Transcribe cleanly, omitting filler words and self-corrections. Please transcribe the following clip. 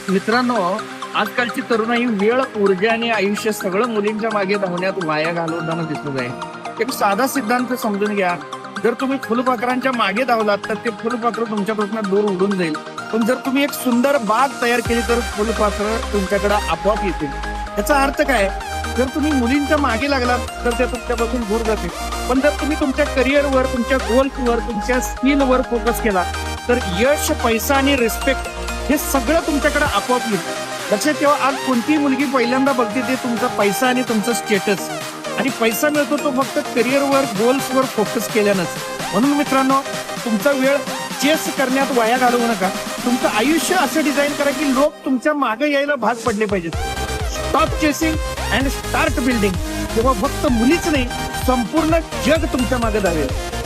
मित्रांनो, आजकालची तरुणाई वेळ, ऊर्जा आणि आयुष्य सगळं मुलींच्या मागे धावण्यात वाया घालवताना दिसत आहे. एक साधा सिद्धांत समजून घ्या. जर तुम्ही फुलपाखरांच्या मागे धावलात तर ते फुलपाखरं तुमच्यापासून दूर उडून जाईल. पण जर तुम्ही एक सुंदर बाग तयार केली तर फुलपाखरं तुमच्याकडे आपोआप येतील. याचा अर्थ काय? जर तुम्ही मुलींच्या मागे लागलात तर ते तुमच्यापासून दूर जातील. पण जर तुम्ही तुमच्या करिअरवर, तुमच्या गोल्सवर, तुमच्या स्किलवर फोकस केला तर यश, पैसा आणि रिस्पेक्ट हे सगळं तुमच्याकडे आपोआप येईल. लक्षात ठेवा, आज कोणतीही मुलगी पहिल्यांदा बघते ते तुमचा पैसा आणि तुमचं स्टेटस. आणि पैसा मिळतो तो फक्त करिअरवर, गोल्सवर फोकस केल्यानंच. म्हणून मित्रांनो, तुमचा वेळ चेस करण्यात वाया घालवू नका. तुमचं आयुष्य असं डिझाईन करा की लोक तुमच्या मागे यायला भाग पडले पाहिजेत. Stop chasing and start building. तेव्हा फक्त मुलीच नाही, संपूर्ण जग तुमच्या मागे धावेल.